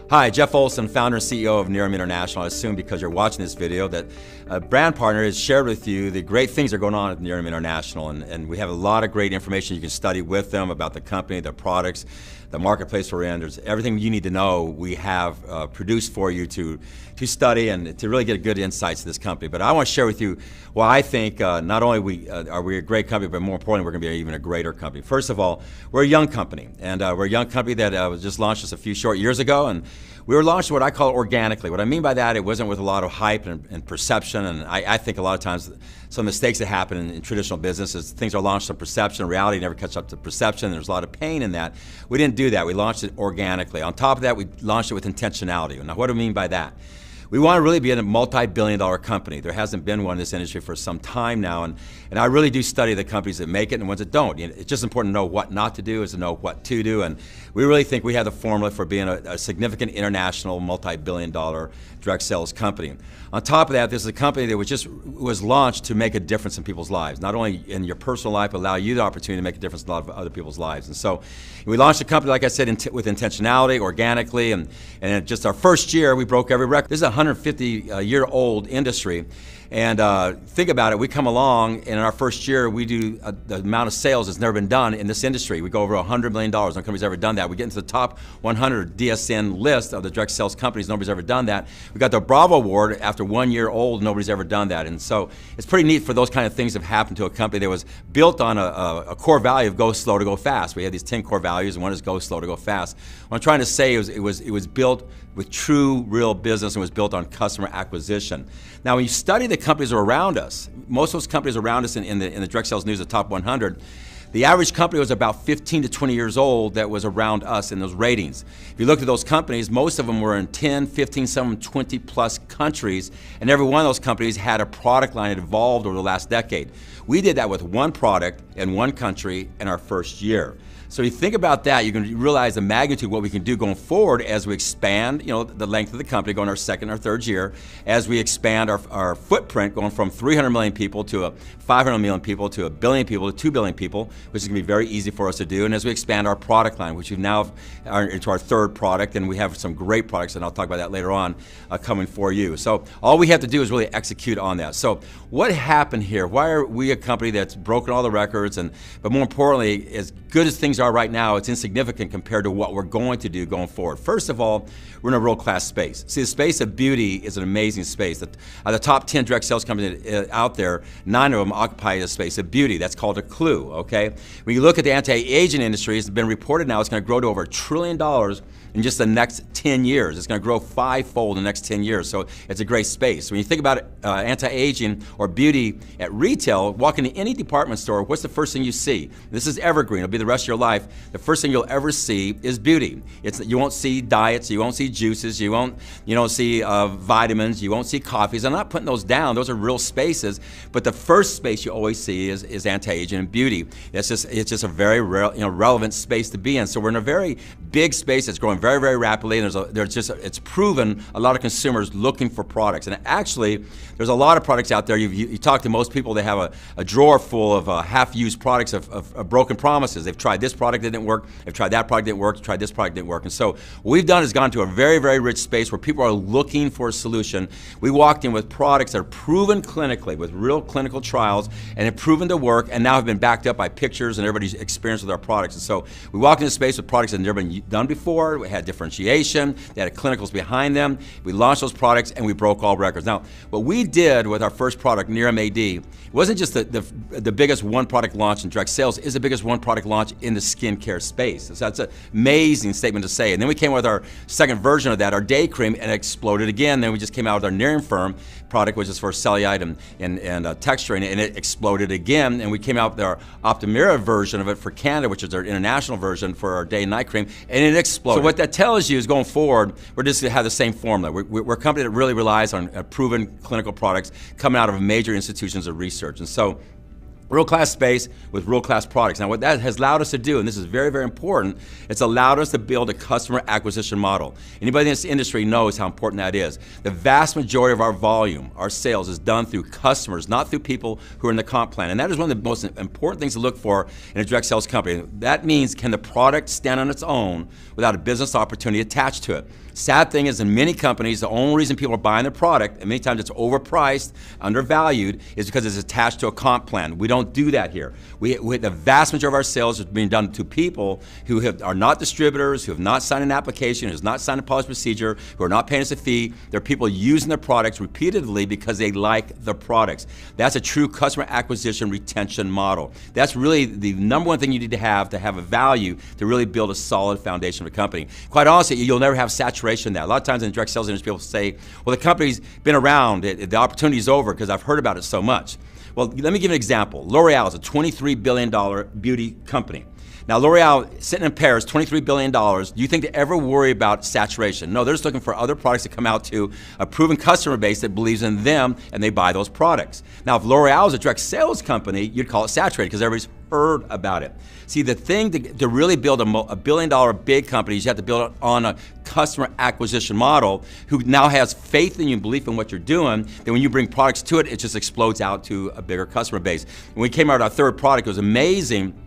Hi, Jeff Olson, founder and CEO of Nerium International. I assume because you're watching this video that a brand partner has shared with you the great things that are going on at Nerium International, and we have a lot of great information you can study with them about the company, their products, the marketplace we're in. There's everything you need to know we have produced for you to study and to really get good insights to this company. But I want to share with you why I think not only are we a great company, but more importantly, we're going to be even a greater company. First of all, we're a young company, and we're a young company that was just launched just a few short years ago, and we were launched what I call organically. What I mean by that, it wasn't with a lot of hype and perception, and I think a lot of times some mistakes that happen in traditional business is things are launched on perception. Reality never catches up to perception. There's a lot of pain in that. We didn't do that. We launched it organically. On top of that, we launched it with intentionality. Now, what do I mean by that? We want to really be a multi-billion-dollar company. There hasn't been one in this industry for some time now, and I really do study the companies that make it and the ones that don't. It's just important to know what not to do is to know what to do, and we really think we have the formula for being a significant international multi-billion-dollar direct sales company. On top of that, this is a company that was launched to make a difference in people's lives, not only in your personal life, but allow you the opportunity to make a difference in a lot of other people's lives. And so we launched the company, like I said, with intentionality, organically, and in just our first year, we broke every record. This is a 150-year-old industry. And think about it, we come along, and in our first year, we do the amount of sales that's never been done in this industry. We go over $100 million. No company's ever done that. We get into the top 100 DSN list of the direct sales companies. Nobody's ever done that. We got the Bravo Award after 1 year old. Nobody's ever done that. And so it's pretty neat for those kind of things to have happened to a company that was built on a core value of go slow to go fast. We had these 10 core values, and one is go slow to go fast. What I'm trying to say is it was built with true, real business and was built on customer acquisition. Now, when you study the companies that are around us, most of those companies around us in the direct sales news, the top 100, the average company was about 15 to 20 years old that was around us in those ratings. If you look at those companies, most of them were in 10, 15, some 20 plus countries, and every one of those companies had a product line that evolved over the last decade. We did that with one product in one country in our first year. So you think about that, you're going to realize the magnitude of what we can do going forward as we expand, the length of the company, going our second or third year, as we expand our footprint, going from 300 million people to 500 million people to 1 billion people to 2 billion people, which is going to be very easy for us to do. And as we expand our product line, which we now are into our third product, and we have some great products, and I'll talk about that later on, coming for you. So all we have to do is really execute on that. So what happened here? Why are we a company that's broken all the records, but more importantly, as good as things are right now, it's insignificant compared to what we're going to do going forward. First of all, we're in a world-class space. See, the space of beauty is an amazing space. The top 10 direct sales companies out there, 9 of them occupy the space of beauty. That's called a clue, okay? When you look at the anti-aging industry, it's been reported now it's going to grow to over $1 trillion in just the next 10 years. It's going to grow 5-fold in the next 10 years, so it's a great space. When you think about anti-aging or beauty at retail, walk into any department store, what's the first thing you see? This is evergreen. It'll be the rest of your life. The first thing you'll ever see is beauty. You won't see diets, you won't see juices, you don't see vitamins, you won't see coffees. I'm not putting those down. Those are real spaces, but the first space you always see is anti-aging and beauty. It's just a very relevant space to be in. So we're in a very big space that's growing very, very rapidly, and it's proven a lot of consumers looking for products. And actually, there's a lot of products out there. You talk to most people, they have a drawer full of half-used products of broken promises. They've tried this product that didn't work, they've tried that product that didn't work, tried this product that didn't work. And so what we've done is gone to a very, very rich space where people are looking for a solution. We walked in with products that are proven clinically, with real clinical trials, and have proven to work, and now have been backed up by pictures and everybody's experience with our products. And so we walked into space with products that had never been done before. We had differentiation, they had clinicals behind them. We launched those products and we broke all records. Now, what we did with our first product, Nerium AD, wasn't just the biggest one product launch in direct sales, it's the biggest one product launch in the skincare space. So that's an amazing statement to say. And then we came with our second version of that, our day cream, and it exploded again. Then we just came out with our Nerium Firm product, which is for cellulite and texturing, and it exploded again. And we came out with our Optimira version of it for Canada, which is our international version for our day and night cream, and it exploded. So what that tells you is going forward, we're just going to have the same formula. We're a company that really relies on proven clinical products coming out of major institutions of research. And so World-class space with world-class products. Now what that has allowed us to do, and this is very, very important, it's allowed us to build a customer acquisition model. Anybody in this industry knows how important that is. The vast majority of our volume, our sales, is done through customers, not through people who are in the comp plan. And that is one of the most important things to look for in a direct sales company. That means, can the product stand on its own without a business opportunity attached to it? Sad thing is, in many companies, the only reason people are buying the product, and many times it's overpriced, undervalued, is because it's attached to a comp plan. We don't do that here. The vast majority of our sales is being done to people who are not distributors, who have not signed an application, who have not signed a policy procedure, who are not paying us a fee. They're people using the products repeatedly because they like the products. That's a true customer acquisition retention model. That's really the number one thing you need to have a value to really build a solid foundation of a company. Quite honestly, you'll never have saturation in that. A lot of times in the direct sales industry, people say, well, the company's been around, the opportunity's over because I've heard about it so much. Well, let me give you an example. L'Oreal is a $23 billion beauty company. Now, L'Oreal, sitting in Paris, $23 billion, do you think they ever worry about saturation? No, they're just looking for other products to come out to a proven customer base that believes in them, and they buy those products. Now, if L'Oreal is a direct sales company, you'd call it saturated because everybody's heard about it. See, the thing to really build a billion-dollar big company is you have to build it on a customer acquisition model who now has faith in you and belief in what you're doing. Then when you bring products to it, it just explodes out to a bigger customer base. When we came out with our third product, it was amazing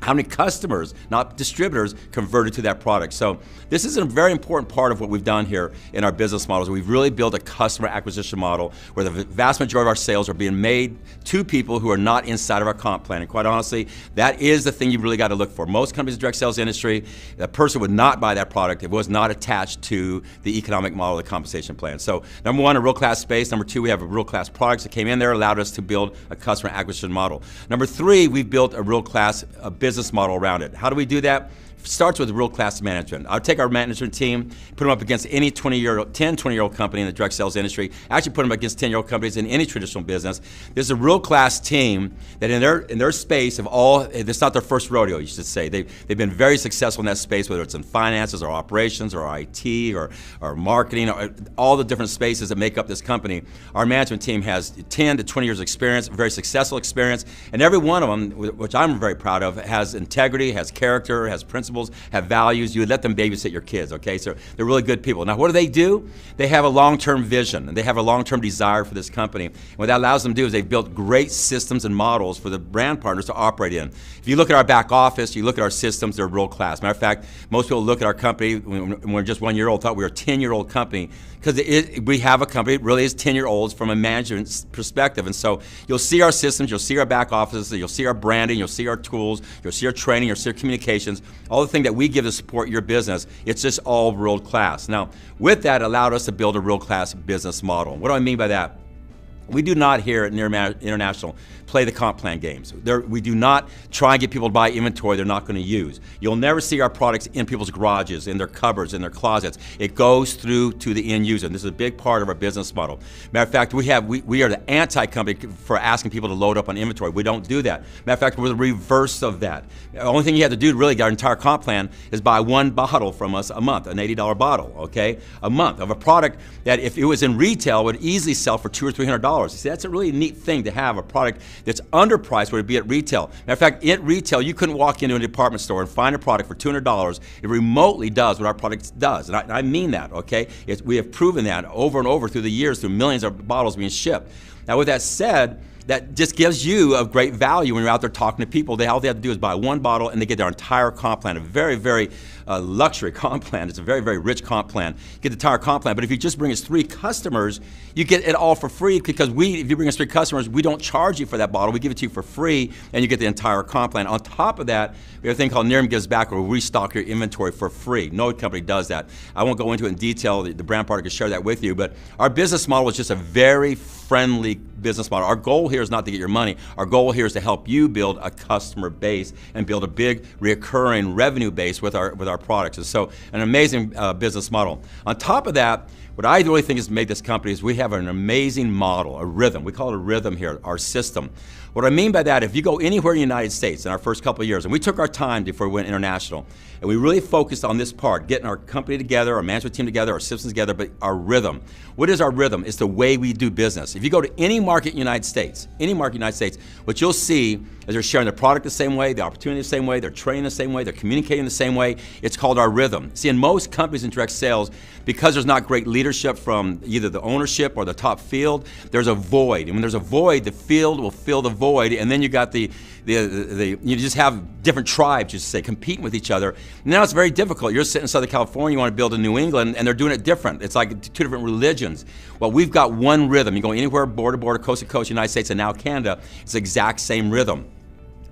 how many customers, not distributors, converted to that product. So this is a very important part of what we've done here in our business models. We've really built a customer acquisition model where the vast majority of our sales are being made to people who are not inside of our comp plan. And quite honestly, that is the thing you've really got to look for. Most companies in the direct sales industry, a person would not buy that product if it was not attached to the economic model of the compensation plan. So number one, a world-class space. Number two, we have a world-class products that came in there, allowed us to build a customer acquisition model. Number three, we've built a world-class business model around it. How do we do that? Starts with world-class management. I'll take our management team, put them up against any 20-year-old company in the direct sales industry. Actually put them against 10-year-old companies in any traditional business. There's a world-class team that in their space of all, it's not their first rodeo, you should say. They've been very successful in that space, whether it's in finances or operations or IT or marketing, or all the different spaces that make up this company. Our management team has 10 to 20 years of experience, very successful experience, and every one of them, which I'm very proud of, has integrity, has character, has principles, have values. You would let them babysit your kids, okay? So they're really good people. Now, what do? They have a long-term vision, and they have a long-term desire for this company. And what that allows them to do is they've built great systems and models for the brand partners to operate in. If you look at our back office, you look at our systems, they're world-class. Matter of fact, most people look at our company when we're just 1 year old, thought we were a 10-year-old company, because we have a company that really is 10-year-olds from a management perspective. And so you'll see our systems, you'll see our back offices, you'll see our branding, you'll see our tools, you'll see our training, you'll see our communications, all the thing that we give to support your business. It's just all world class. Now, with that, it allowed us to build a world class business model. What do I mean by that? We do not here at Nerium International play the comp plan games. We do not try and get people to buy inventory they're not going to use. You'll never see our products in people's garages, in their cupboards, in their closets. It goes through to the end user. And this is a big part of our business model. Matter of fact, we are the anti-company for asking people to load up on inventory. We don't do that. Matter of fact, we're the reverse of that. The only thing you have to do to really get our entire comp plan is buy one bottle from us a month, an $80 bottle, okay? A month of a product that if it was in retail would easily sell for $200 or $300. You see, that's a really neat thing to have a product that's underpriced where it'd be at retail. Matter of fact, at retail, you couldn't walk into a department store and find a product for $200. It remotely does what our product does, and I mean that, okay? We have proven that over and over through the years, through millions of bottles being shipped. Now, with that said, that just gives you a great value when you're out there talking to people. All they have to do is buy one bottle and they get their entire comp plan, a very, very luxury comp plan. It's a very, very rich comp plan. You get the entire comp plan, but if you just bring us 3 customers, you get it all for free because if you bring us 3 customers, we don't charge you for that bottle. We give it to you for free and you get the entire comp plan. On top of that, we have a thing called Nerium Gives Back where we restock your inventory for free. No company does that. I won't go into it in detail. The brand partner can share that with you, but our business model is just a very friendly business model. Our goal here is not to get your money. Our goal here is to help you build a customer base and build a big recurring revenue base with our products. And so an amazing business model. On top of that, What I really think has made this company is we have an amazing model, a rhythm. We call it a rhythm here, our system. What I mean by that, if you go anywhere in the United States in our first couple of years, and we took our time before we went international, and we really focused on this part, getting our company together, our management team together, our systems together, but our rhythm. What is our rhythm? It's the way we do business. If you go to any market in the United States, what you'll see is they're sharing the product the same way, the opportunity the same way, they're training the same way, they're communicating the same way. It's called our rhythm. See, in most companies in direct sales, because there's not great leadership from either the ownership or the top field, there's a void. And when there's a void, the field will fill the void, and then you got you just have different tribes, just say, competing with each other. Now it's very difficult. You're sitting in Southern California, you want to build in New England, and they're doing it different. It's like two different religions. Well, we've got one rhythm. You go anywhere, border to border, coast to coast, United States, and now Canada, it's the exact same rhythm.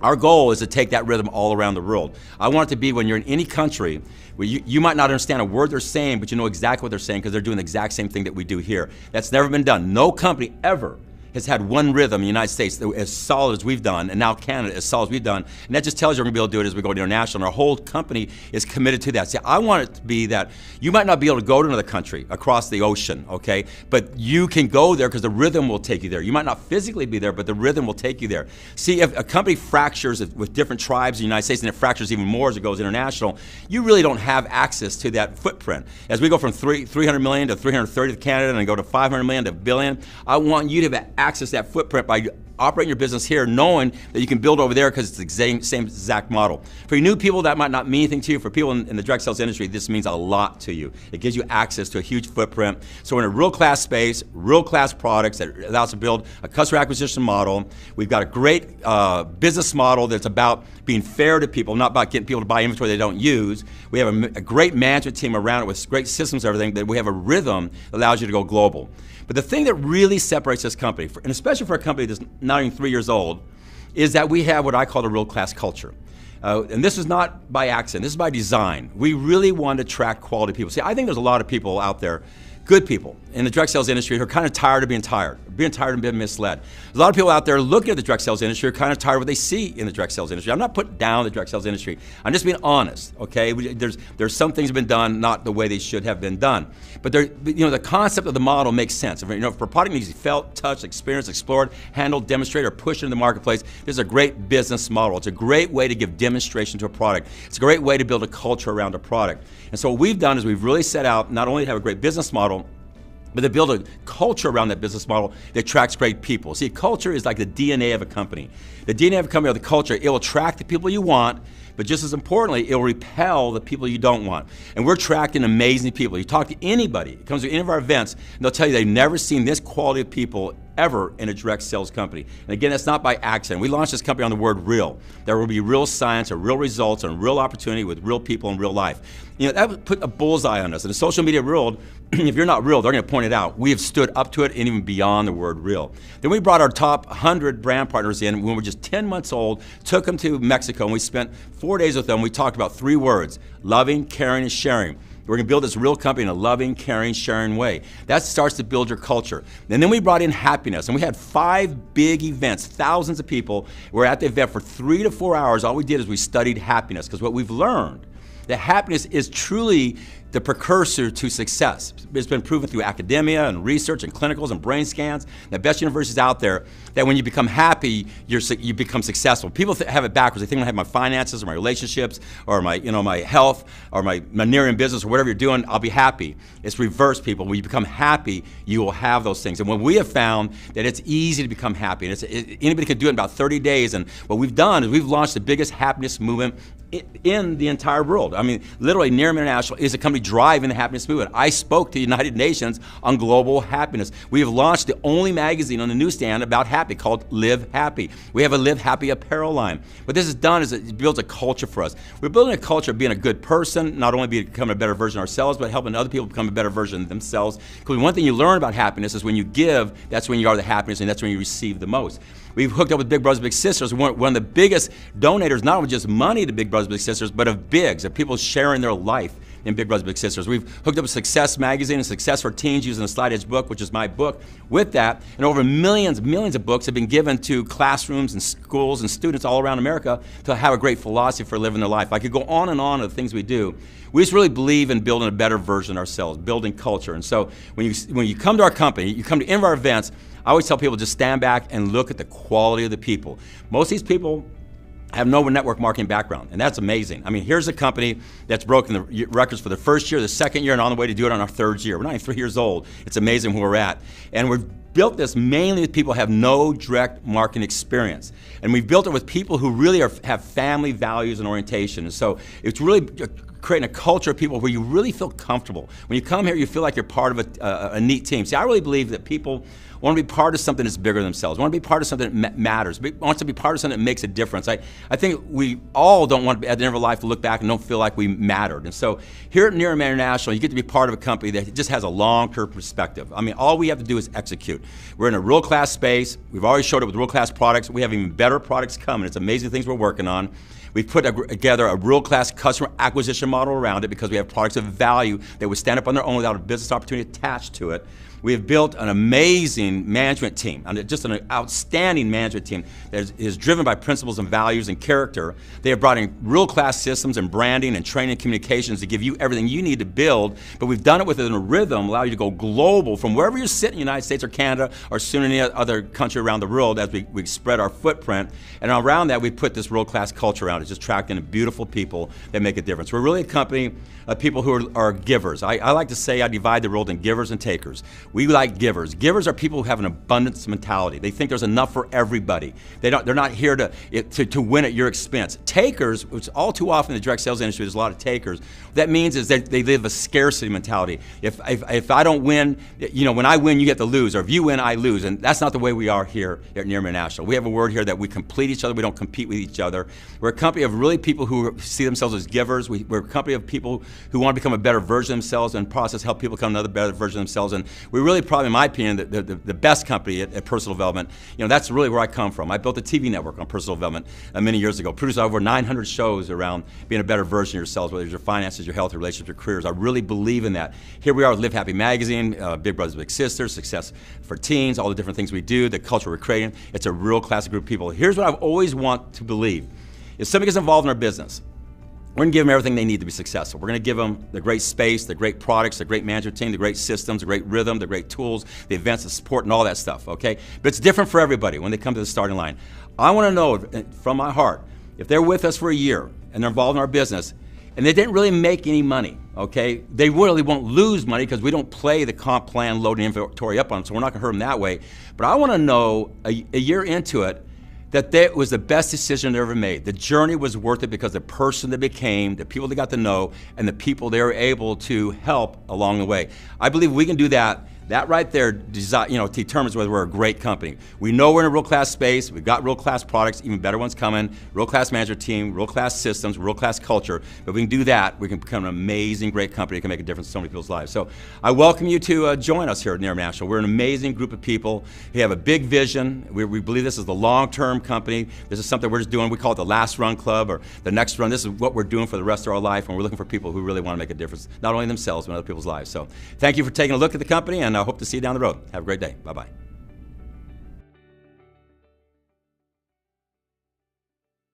Our goal is to take that rhythm all around the world. I want it to be when you're in any country where you might not understand a word they're saying, but you know exactly what they're saying because they're doing the exact same thing that we do here. That's never been done. No company ever has had one rhythm in the United States as solid as we've done, and now Canada as solid as we've done. And that just tells you we're going to be able to do it as we go international, and our whole company is committed to that. See, I want it to be that you might not be able to go to another country across the ocean, okay? But you can go there because the rhythm will take you there. You might not physically be there, but the rhythm will take you there. See, if a company fractures with different tribes in the United States, and it fractures even more as it goes international, you really don't have access to that footprint. As we go from 300 million to 330 to Canada and go to 500 million to a billion, I want you to have access to that footprint by operating your business here, knowing that you can build over there because it's the same exact model. For new people, that might not mean anything to you. For people in the direct sales industry, this means a lot to you. It gives you access to a huge footprint. So we're in a real-class space, real-class products that allow us to build a customer acquisition model. We've got a great business model that's about being fair to people, not about getting people to buy inventory they don't use. We have a great management team around it with great systems and everything, that we have a rhythm that allows you to go global. But the thing that really separates this company, and especially for a company that's not even 3 years old, is that we have what I call a real-class culture. And this is not by accident, this is by design. We really want to attract quality people. See, I think there's a lot of people out there, good people in the direct sales industry who are kind of tired of being tired and being misled. There's a lot of people out there looking at the direct sales industry who are kind of tired of what they see in the direct sales industry. I'm not putting down the direct sales industry. I'm just being honest, okay? There's some things that have been done not the way they should have been done. But the concept of the model makes sense. If a product needs to be felt, touched, experienced, explored, handled, demonstrated, or pushed into the marketplace, this is a great business model. It's a great way to give demonstration to a product. It's a great way to build a culture around a product. And so what we've done is we've really set out not only to have a great business model, but to build a culture around that business model that attracts great people. See, culture is like the DNA of a company. The DNA of a company or the culture, it will attract the people you want, but just as importantly, it will repel the people you don't want. And we're attracting amazing people. You talk to anybody, it comes to any of our events, and they'll tell you they've never seen this quality of people ever in a direct sales company. And again, that's not by accident. We launched this company on the word real. There will be real science or real results and real opportunity with real people in real life. That would put a bullseye on us. In the social media world, if you're not real, they're going to point it out. We have stood up to it and even beyond the word real. Then we brought our top 100 brand partners in when we were just 10 months old, took them to Mexico, and we spent 4 days with them. We talked about 3 words: loving, caring, and sharing. We're going to build this real company in a loving, caring, sharing way. That starts to build your culture. And then we brought in happiness, and we had 5 big events, thousands of people were at the event for 3 to 4 hours. All we did is we studied happiness, because what we've learned, that happiness is truly the precursor to success. It's been proven through academia and research and clinicals and brain scans, the best universities out there, that when you become happy, you become successful. People have it backwards. They think when I have my finances or my relationships or my health or my Nerium business or whatever you're doing, I'll be happy. It's reverse, people. When you become happy, you will have those things. And when we have found that it's easy to become happy, and anybody can do it in about 30 days, and what we've done is we've launched the biggest happiness movement in the entire world. I mean, literally, Nerium International is a company driving the happiness movement. I spoke to the United Nations on global happiness. We have launched the only magazine on the newsstand about happy, called Live Happy. We have a Live Happy apparel line. What this has done is it builds a culture for us. We're building a culture of being a good person, not only becoming a better version of ourselves, but helping other people become a better version of themselves. Because one thing you learn about happiness is when you give, that's when you are the happiness, and that's when you receive the most. We've hooked up with Big Brothers Big Sisters. We're one of the biggest donators, not only just money to Big Brothers Big Sisters, but of bigs, of people sharing their life in Big Brothers Big Sisters. We've hooked up with Success Magazine and Success for Teens using the Slide Edge book, which is my book. With that, and over millions of books have been given to classrooms and schools and students all around America to have a great philosophy for living their life. I could go on and on of the things we do. We just really believe in building a better version of ourselves, building culture. And so when you come to our company, you come to any of our events, I always tell people just stand back and look at the quality of the people. Most of these people have no network marketing background, and that's amazing. I mean, here's a company that's broken the records for the first year, the second year, and on the way to do it on our third year. We're not even 3 years old. It's amazing where we're at. And we've built this mainly with people who have no direct marketing experience. And we've built it with people who really have family values and orientation. And so it's really creating a culture of people where you really feel comfortable. When you come here, you feel like you're part of a neat team. See, I really believe that people want to be part of something that's bigger than themselves, want to be part of something that matters, want to be part of something that makes a difference. I think we all don't want to, at the end of our life, to look back and don't feel like we mattered. And so here at Nerium International, you get to be part of a company that just has a long-term perspective. I mean, all we have to do is execute. We're in a world-class space. We've already showed it with world-class products. We have even better products coming. It's amazing things we're working on. We've put together a world-class customer acquisition model around it because we have products of value that would stand up on their own without a business opportunity attached to it. We have built an amazing management team, just an outstanding management team that is driven by principles and values and character. They have brought in world-class systems and branding and training and communications to give you everything you need to build, but we've done it within a rhythm, allow you to go global from wherever you sit in the United States or Canada or soon any other country around the world as we spread our footprint. And around that, we put this world-class culture around it, just attracting beautiful people that make a difference. We're really a company of people who are givers. I like to say I divide the world in givers and takers. We like givers. Givers are people who have an abundance mentality. They think there's enough for everybody. They're not here to win at your expense. Takers, which all too often in the direct sales industry, there's a lot of takers. What that means is that they live a scarcity mentality. If I don't win, when I win, you get to lose, or if you win, I lose. And that's not the way we are here at Nerium International. We have a word here that we complete each other. We don't compete with each other. We're a company of really people who see themselves as givers. We're a company of people who want to become a better version of themselves and process help people become another better version of themselves. And we really probably, in my opinion, the best company at personal development. That's really where I come from. I built a TV network on personal development many years ago. Produced over 900 shows around being a better version of yourselves, whether it's your finances, your health, your relationships, your careers. I really believe in that. Here we are with Live Happy Magazine, Big Brothers Big Sisters, Success for Teens, all the different things we do, the culture we're creating. It's a real classic group of people. Here's what I've always want to believe. If somebody gets involved in our business, we're going to give them everything they need to be successful. We're going to give them the great space, the great products, the great management team, the great systems, the great rhythm, the great tools, the events, the support, and all that stuff, okay? But it's different for everybody when they come to the starting line. I want to know from my heart, if they're with us for a year and they're involved in our business and they didn't really make any money, okay? They really won't lose money because we don't play the comp plan loading inventory up on them, so we're not going to hurt them that way. But I want to know a year into it, that was the best decision they ever made. The journey was worth it because the person they became, the people they got to know, and the people they were able to help along the way. I believe we can do that. That right there determines whether we're a great company. We know we're in a world-class space. We've got world-class products, even better ones coming, world-class management team, world-class systems, world-class culture. But if we can do that, we can become an amazing, great company that can make a difference in so many people's lives. So I welcome you to join us here at Nerium International. We're an amazing group of people. We have a big vision. We believe this is the long-term company. This is something we're just doing. We call it the last run club or the next run. This is what we're doing for the rest of our life, and we're looking for people who really want to make a difference, not only themselves, but in other people's lives. So thank you for taking a look at the company, and I hope to see you down the road. Have a great day. Bye-bye.